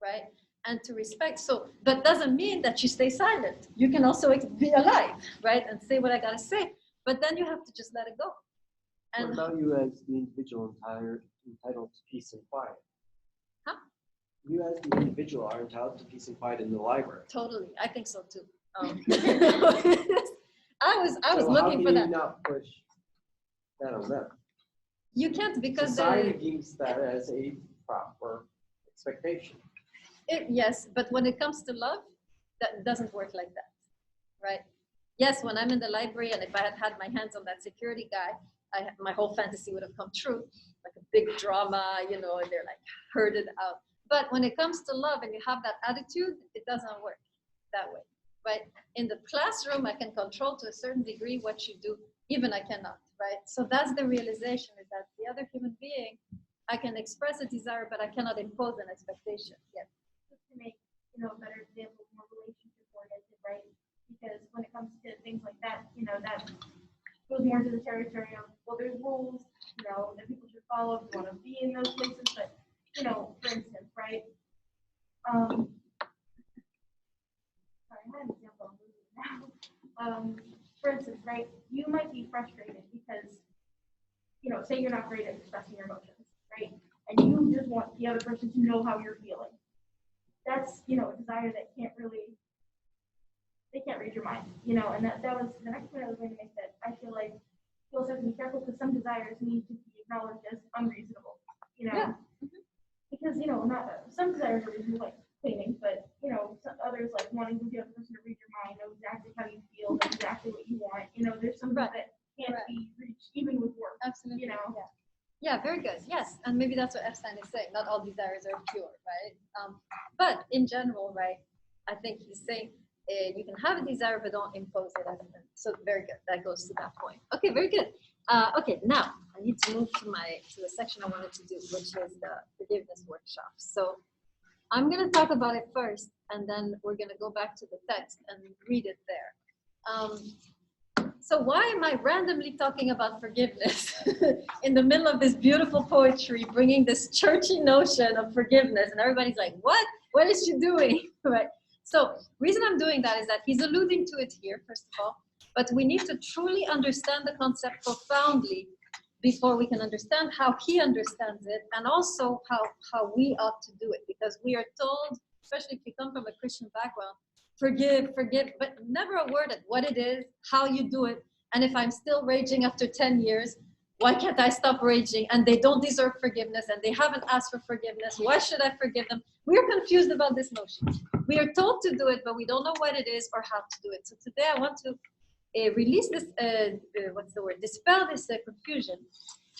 right? And to respect. So that doesn't mean that you stay silent. You can also be alive, right? And say what I gotta say. But then you have to just let it go. And what about you as the individual entitled to peace and quiet? Huh? You as the individual are entitled to peace and quiet in the library. Totally, I think so too. I was looking for that. How can you not push that on them? You can't because society views that as a proper expectation. Yes, but when it comes to love, that doesn't work like that, right? Yes, when I'm in the library and if I had had my hands on that security guy, my whole fantasy would have come true, like a big drama, and they're like herded out. But when it comes to love and you have that attitude, it doesn't work that way, right? In the classroom, I can control to a certain degree what you do, even I cannot, right? So that's the realization, is that the other human being, I can express a desire, but I cannot impose an expectation. Yes. Just to make, a better example, more relationship oriented, right? Because when it comes to things like that, that goes more into the territory of, well, there's rules, that people should follow if you want to be in those places. But, for instance, for instance, right, you might be frustrated because, say you're not great at expressing your emotions, right? And you just want the other person to know how you're feeling. That's, a desire that they can't read your mind, and that was the next point I was going to make, that I feel like you also have to be careful because some desires need to be acknowledged as unreasonable, Yeah. because, not some desires are reasonable, like cleaning, but, some others like wanting the other person to read your mind, know exactly how you feel, know exactly what you want, there's some Right. that can't Right. be reached even with work. Absolutely. Yeah. Yeah, very good. Yes, and maybe that's what Epstein is saying. Not all desires are pure, right? But in general, right, I think he's saying you can have a desire, but don't impose it. So very good. That goes to that point. Okay, very good. Okay, now I need to move to the section I wanted to do, which is the forgiveness workshop. So I'm going to talk about it first, and then we're going to go back to the text and read it there. So why am I randomly talking about forgiveness in the middle of this beautiful poetry, bringing this churchy notion of forgiveness? And everybody's like, what? What is she doing? Right? So reason I'm doing that is that he's alluding to it here, first of all, but we need to truly understand the concept profoundly before we can understand how he understands it, and also how we ought to do it, because we are told, especially if you come from a Christian background, forgive, but never a word at what it is, how you do it, and if I'm still raging after 10 years, why can't I stop raging? And they don't deserve forgiveness, and they haven't asked for forgiveness. Why should I forgive them? We are confused about this notion. We are told to do it, but we don't know what it is or how to do it. So today I want to release this, dispel this confusion,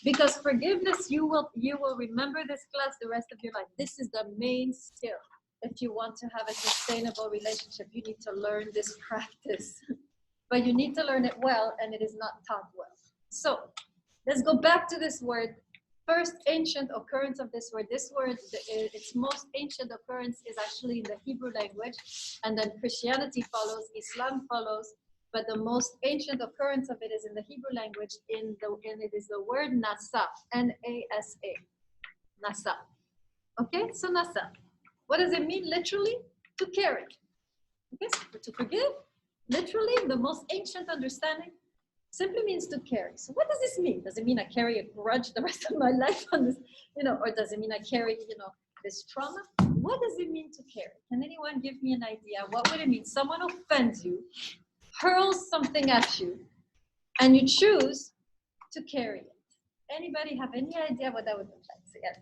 because forgiveness, you will remember this class the rest of your life. This is the main skill. If you want to have a sustainable relationship, you need to learn this practice. But you need to learn it well, and it is not taught well. So let's go back to this word. First ancient occurrence of this word. This word, its most ancient occurrence is actually in the Hebrew language, and then Christianity follows, Islam follows, but the most ancient occurrence of it is in the Hebrew language, and it is the word nasa, N-A-S-A, nasa. Okay, so nasa. What does it mean literally? To carry. Okay, so to forgive, literally, the most ancient understanding, simply means to carry. So what does this mean? Does it mean I carry a grudge the rest of my life on this, or does it mean I carry, this trauma? What does it mean to carry? Can anyone give me an idea? What would it mean? Someone offends you, hurls something at you, and you choose to carry it. Anybody have any idea what that would look like? So yes.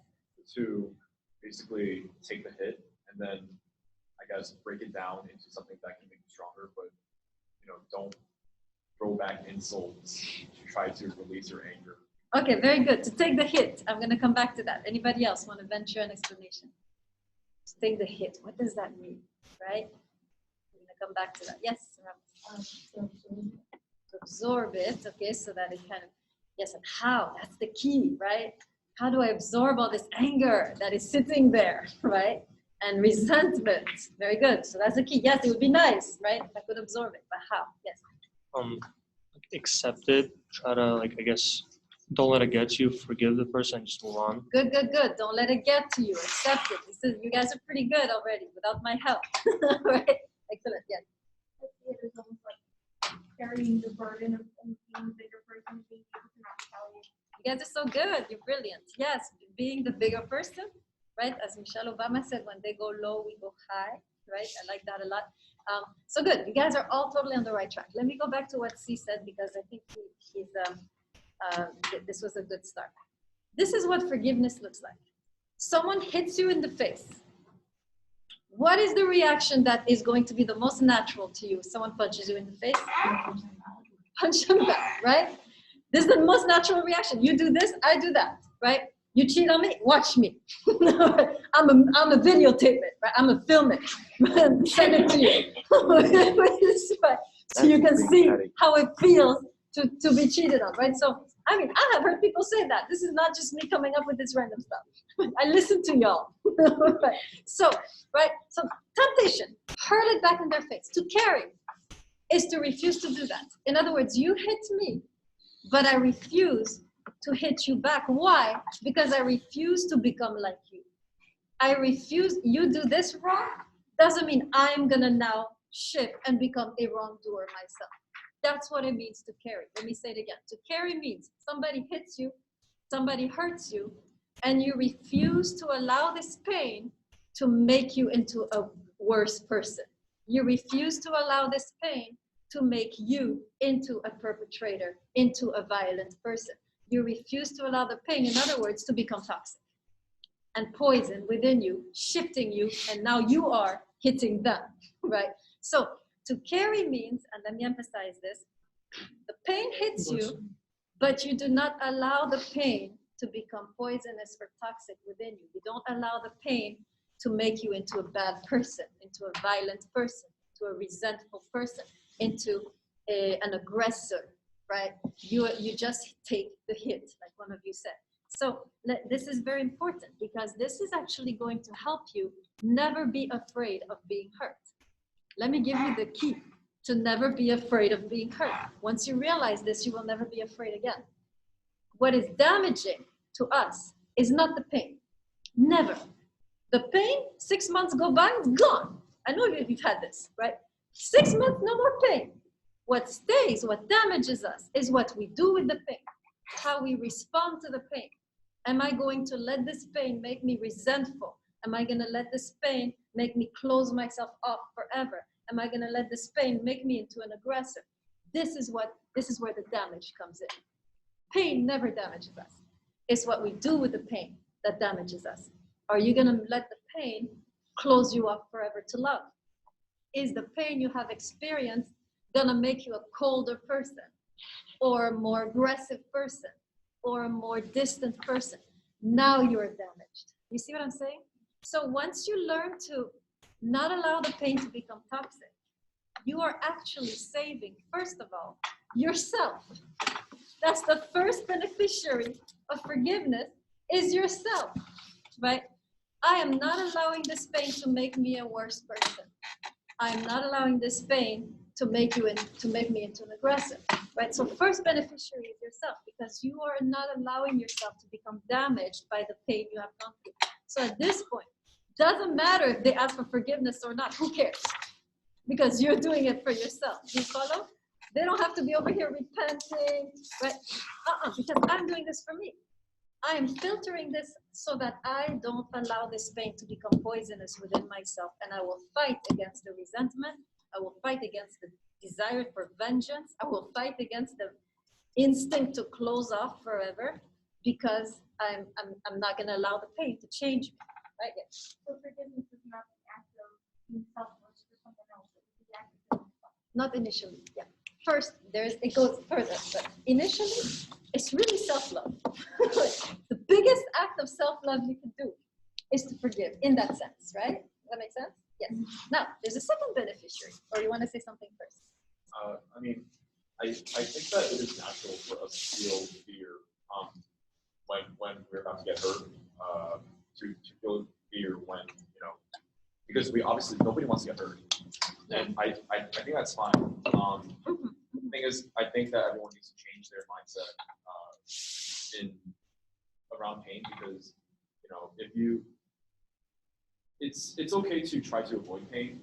To basically take the hit and then, I guess, break it down into something that can make you stronger, but don't throw back insults to try to release your anger. Okay, very good. To take the hit. I'm going to come back to that. Anybody else want to venture an explanation? To take the hit. What does that mean? Right? I'm going to come back to that. Yes? To absorb it. Okay, so that it kind of, yes, and how? That's the key, right? How do I absorb all this anger that is sitting there, right? And resentment. Very good. So that's the key. Yes, it would be nice, right? If I could absorb it, but how? Yes. Accept it. Try to, I guess, don't let it get to you. Forgive the person. Just move on. Good. Don't let it get to you. Accept it. You guys are pretty good already without my help. Right? Excellent. Yes. It is almost like carrying the burden of being the bigger person, being able to not retaliate. You guys are so good. You're brilliant. Yes, being the bigger person, right? As Michelle Obama said, when they go low, we go high, right? I like that a lot. So good. You guys are all totally on the right track. Let me go back to what C said, because I think this was a good start. This is what forgiveness looks like. Someone hits you in the face. What is the reaction that is going to be the most natural to you? Someone punches you in the face. Punch them back, right? This is the most natural reaction. You do this, I do that, right? You cheat on me, watch me. I'm a videotape it, right? I'm a film it, send it to you. So you can see how it feels to be cheated on, right? So, I have heard people say that. This is not just me coming up with this random stuff. I listen to y'all. Right? So temptation, hurl it back in their face. To carry is to refuse to do that. In other words, you hit me, but I refuse to hit you back. Why? Because I refuse to become like you. I refuse, you do this wrong, doesn't mean I'm gonna now shift and become a wrongdoer myself. That's what it means to carry. Let me say it again. To carry means somebody hits you, somebody hurts you, and you refuse to allow this pain to make you into a worse person. You refuse to allow this pain to make you into a perpetrator, into a violent person. You refuse to allow the pain, in other words, to become toxic and poison within you, shifting you, and now you are hitting them, right? So to carry means, and let me emphasize this, the pain hits you, but you do not allow the pain to become poisonous or toxic within you. You don't allow the pain to make you into a bad person, into a violent person, into a resentful person, into an aggressor, right? You just take the hit, like one of you said. So this is very important because this is actually going to help you never be afraid of being hurt. Let me give you the key to never be afraid of being hurt. Once you realize this, you will never be afraid again. What is damaging to us is not the pain. Never. The pain, 6 months go by, it's gone. I know you've had this, right? 6 months, no more pain. What stays, what damages us is what we do with the pain, how we respond to the pain. Am I going to let this pain make me resentful? Am I going to let this pain make me close myself off forever? Am I going to let this pain make me into an aggressor? This is where the damage comes in. Pain never damages us. It's what we do with the pain that damages us. Are you going to let the pain close you off forever to love? Is the pain you have experienced going to make you a colder person or a more aggressive person or a more distant person? Now you're damaged. You see what I'm saying? So once you learn to not allow the pain to become toxic, you are actually saving, first of all, yourself. That's the first beneficiary of forgiveness is yourself, right? I am not allowing this pain to make me a worse person. I am not allowing this pain to make me into an aggressor, right? So first beneficiary is yourself because you are not allowing yourself to become damaged by the pain you have gone through. So at this point, doesn't matter if they ask for forgiveness or not, who cares? Because you're doing it for yourself. Do you follow? They don't have to be over here repenting, right? Because I'm doing this for me. I am filtering this so that I don't allow this pain to become poisonous within myself, and I will fight against the resentment. I will fight against the desire for vengeance. I will fight against the instinct to close off forever because I'm not going to allow the pain to change me. Right? Yes. So forgiveness is not an act of being selfless for someone else. It's the act of being selfless. Not initially, yeah. First, it goes further, but initially, it's really self-love. The biggest act of self-love you can do is to forgive in that sense, right? Does that make sense? Yes. Now, there's a second beneficiary, or you want to say something first? I mean, I think that it is natural for us to feel fear when we're about to get hurt, to feel fear when, because we obviously, nobody wants to get hurt. And I think that's fine. The thing is, I think that everyone needs to change their mindset around pain because, it's okay to try to avoid pain,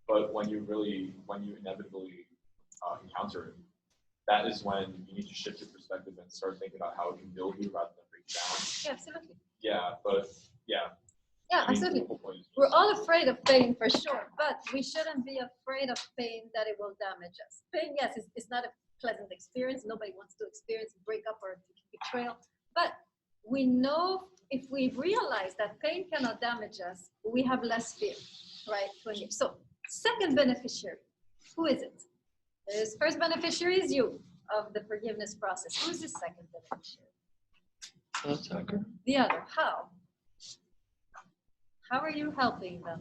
but when you inevitably encounter it, that is when you need to shift your perspective and start thinking about how it can build you rather than break you down. Yeah, absolutely. Yeah, but yeah. Yeah, absolutely. We're all afraid of pain for sure, but we shouldn't be afraid of pain that it will damage us. Pain, yes, it's not a pleasant experience. Nobody wants to experience breakup or betrayal, but we know if we realize that pain cannot damage us, we have less fear, right? So, second beneficiary, who is it? This first beneficiary is you of the forgiveness process. Who is the second beneficiary? The attacker. The other. How? How are you helping them?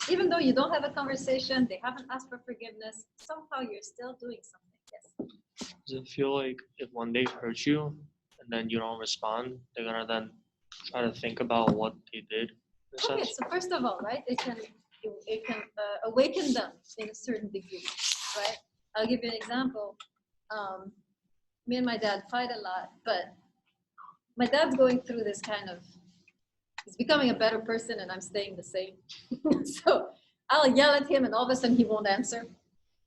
Even though you don't have a conversation, they haven't asked for forgiveness, somehow you're still doing something. Yes. Does it feel like if when they hurt you and then you don't respond, they're gonna then try to think about what they did? In a Okay, sense? so first of all, right, it can awaken them in a certain degree, right? I'll give you an example. Me and my dad fight a lot, but my dad's going through this kind of, he's becoming a better person and I'm staying the same. So I'll yell at him and all of a sudden he won't answer.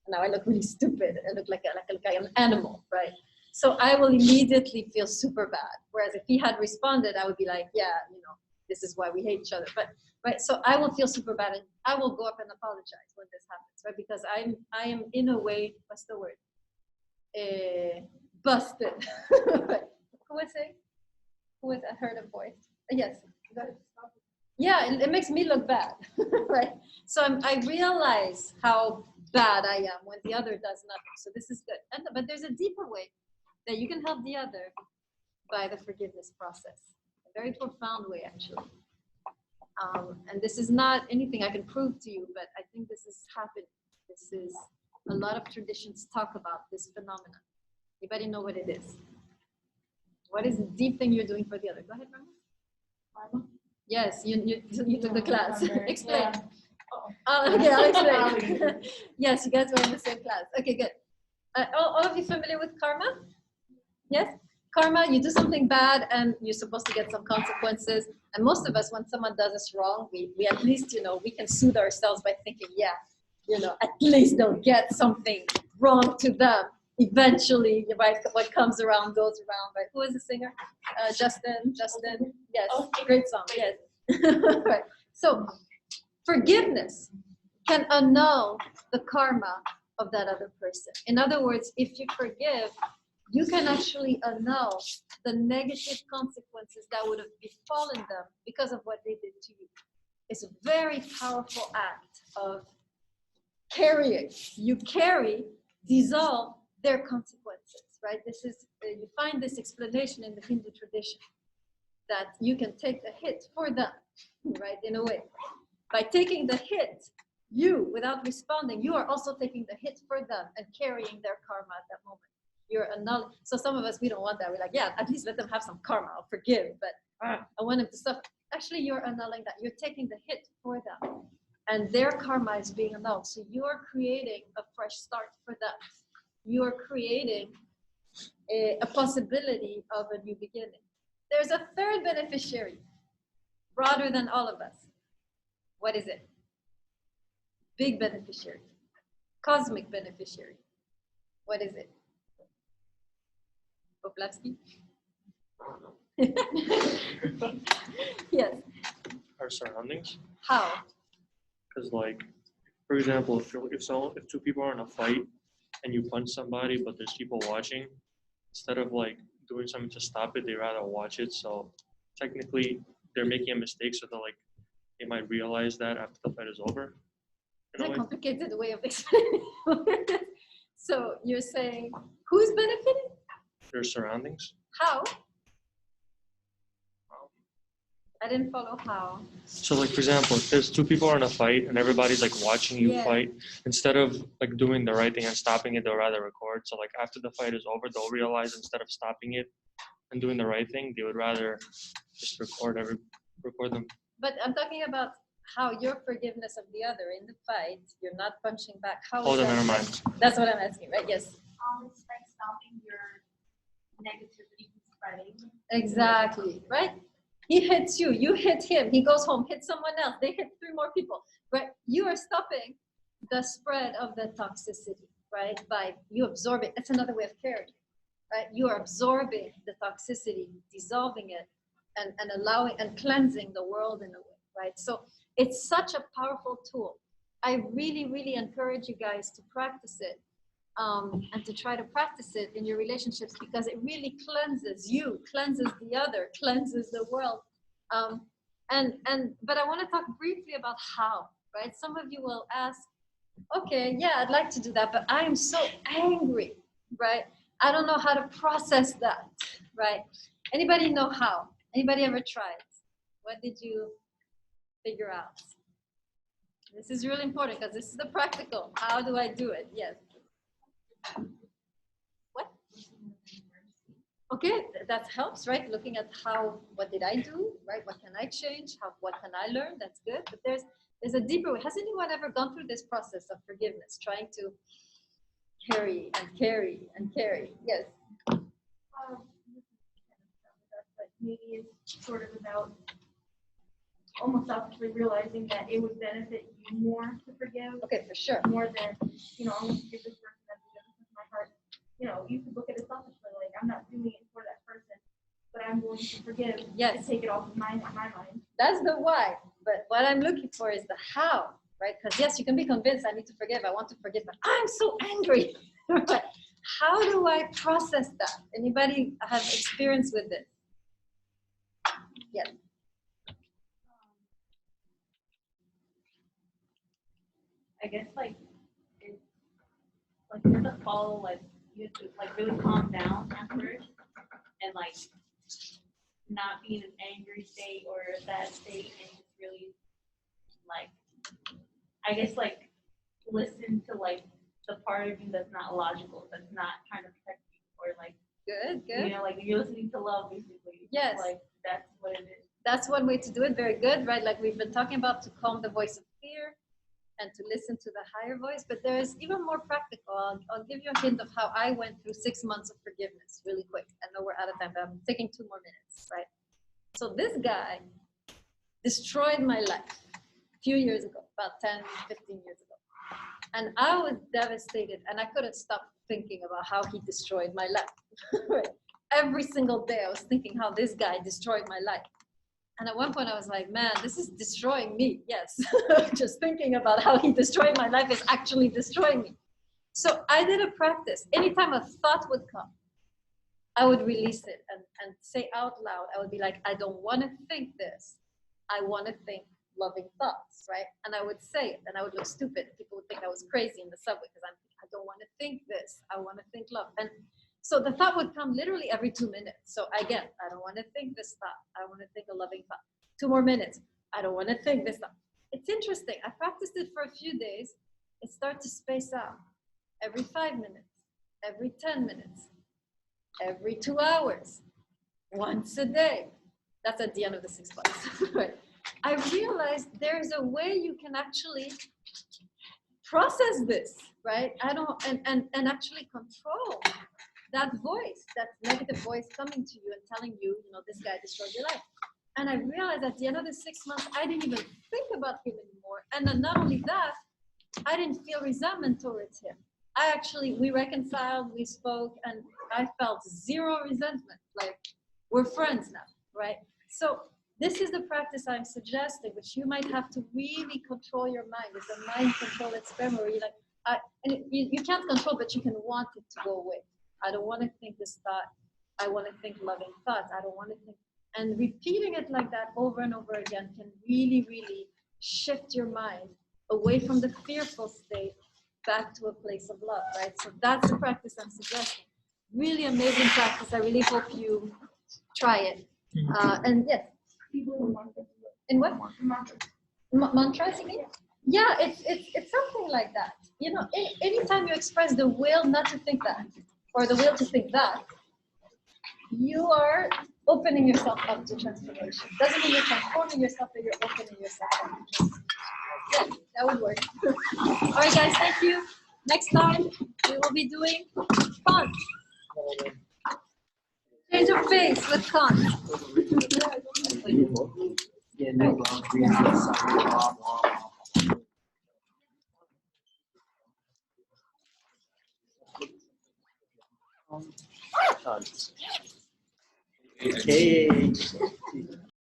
Now I look really stupid. I look like an animal, right? So I will immediately feel super bad. Whereas if he had responded, I would be like, yeah, this is why we hate each other. But right, so I will feel super bad, and I will go up and apologize when this happens, right? Because I am in a way, what's the word? Busted. Right. Who was it? Who was? I heard a voice. Yes. Go ahead. Yeah, it makes me look bad, right? So I realize how bad I am when the other does nothing. So this is good. But there's a deeper way that you can help the other by the forgiveness process. A very profound way, actually. And this is not anything I can prove to you, but I think this is happening. This is a lot of traditions talk about this phenomenon. Anybody know what it is? What is the deep thing you're doing for the other? Go ahead, Rama. Yes, you took the class. Explain. Yeah. Oh, okay, I'll explain. Yes, you guys were in the same class. Okay, good. All of you familiar with karma? Yes? Karma, you do something bad and you're supposed to get some consequences. And most of us, when someone does us wrong, we at least, we can soothe ourselves by thinking, yeah, at least they'll get something wrong to them. Eventually, right, what comes around goes around, right? Who is the singer? Justin. Yes, great song, yes. Right. So, forgiveness can annul the karma of that other person. In other words, if you forgive, you can actually annul the negative consequences that would have befallen them because of what they did to you. It's a very powerful act of carrying. You carry, dissolve their consequences, right? This is, you find this explanation in the Hindu tradition, that you can take the hit for them, right, in a way. By taking the hit, you, without responding, you are also taking the hit for them and carrying their karma at that moment. You're annulling. So some of us, we don't want that. We're like, yeah, at least let them have some karma. I'll forgive, but I want them to suffer. Actually, you're annulling that. You're taking the hit for them. And their karma is being annulled. So you're creating a fresh start for them. You're creating a possibility of a new beginning. There's a third beneficiary, broader than all of us. What is it? Big beneficiary, cosmic beneficiary. What is it? Poplavsky? Yes. Our surroundings. How? Because, like, for example, if two people are in a fight and you punch somebody, but there's people watching, instead of like doing something to stop it, they rather watch it. So technically, they're making a mistake, so they might realize that after the fight is over. It's a complicated way of explaining. So you're saying who's benefiting? Their surroundings. How? I didn't follow how. So, like, for example, if there's two people are in a fight and everybody's like watching you fight, instead of like doing the right thing and stopping it, they'll rather record. So, like, after the fight is over, they'll realize instead of stopping it and doing the right thing, they would rather just record them. But I'm talking about how your forgiveness of the other in the fight, you're not punching back. How Oh, is then that? never mind. That's what I'm asking, right? Yes. It's like stopping your negativity from spreading. Exactly, right? He hits you, you hit him, he goes home, hits someone else, they hit 3 more people, right? You are stopping the spread of the toxicity, right? By you absorbing, it's another way of caring, right? You are absorbing the toxicity, dissolving it, and allowing and cleansing the world in a way, right? So it's such a powerful tool. I really, really encourage you guys to practice it. And to try to practice it in your relationships, because it really cleanses you, cleanses the other, cleanses the world. But I want to talk briefly about how, right? Some of you will ask, okay, yeah, I'd like to do that, but I am so angry, right? I don't know how to process that, right? Anybody know how? Anybody ever tried? What did you figure out? This is really important because this is the practical. How do I do it? Yes. What? Okay, that helps, right? Looking at what did I do, right? What can I change? What can I learn? That's good. But there's a deeper way. Has anyone ever gone through this process of forgiveness, trying to carry and carry and carry? Yes. But maybe it's sort of about almost selfishly realizing that it would benefit you more to forgive Okay, for sure. more than, I'm going to give this person that because this is my heart. You could look at it selfishly, like I'm not doing it for that person, but I'm willing to forgive Yes. and take it off of my mind. That's the why. But what I'm looking for is the how, right? Because yes, you can be convinced I need to forgive, I want to forgive, but I'm so angry. But how do I process that? Anybody have experience with this? Yes. I guess you have to follow you have to really calm down at first and not be in an angry state or a sad state and just really I guess listen to the part of you that's not logical, that's not trying to protect you or Good, good. you're listening to love basically. Yes. That's what it is. That's one way to do it. Very good, right? Like we've been talking about, to calm the voice of fear and to listen to the higher voice. But there is even more practical. I'll give you a hint of how I went through 6 months of forgiveness really quick. I know we're out of time, but I'm taking 2 more minutes, right? So this guy destroyed my life a few years ago, about 10, 15 years ago. And I was devastated and I couldn't stop thinking about how he destroyed my life. Right? Every single day I was thinking how this guy destroyed my life. And at one point I was like, man, this is destroying me. Yes, just thinking about how he destroyed my life is actually destroying me. So I did a practice. Anytime a thought would come, I would release it and say out loud, I would be like, I don't want to think this. I want to think loving thoughts, right? And I would say it and I would look stupid. People would think I was crazy in the subway because I don't want to think this. I want to think love. And so the thought would come literally every 2 minutes. So again, I don't want to think this thought. I want to think a loving thought. 2 more minutes. I don't want to think this thought. It's interesting. I practiced it for a few days. It started to space out every 5 minutes, every 10 minutes, every 2 hours, once a day. That's at the end of the 6 months. Right? I realized there's a way you can actually process this, right? And actually control that voice, that negative voice coming to you and telling you, this guy destroyed your life. And I realized at the end of the 6 months, I didn't even think about him anymore. And then not only that, I didn't feel resentment towards him. We reconciled, we spoke, and I felt zero resentment. Like, we're friends now, right? So this is the practice I'm suggesting, which you might have to really control your mind. It's a mind control experiment where you can't control, but you can want it to go away. I don't want to think this thought. I want to think loving thoughts. I don't want to think. And repeating it like that over and over again can really, really shift your mind away from the fearful state back to a place of love, right? So that's the practice I'm suggesting. Really amazing practice. I really hope you try it. And yes. In what? Mantras, you mean? Yeah, it's something like that. Anytime you express the will not to think that, or the will to think that, you are opening yourself up to transformation. Doesn't mean you're transforming yourself, but you're opening yourself up to transformation. Yeah, that would work. All right, guys, thank you. Next time, we will be doing Kant. Change of pace with Kant. Yeah, no, Hey.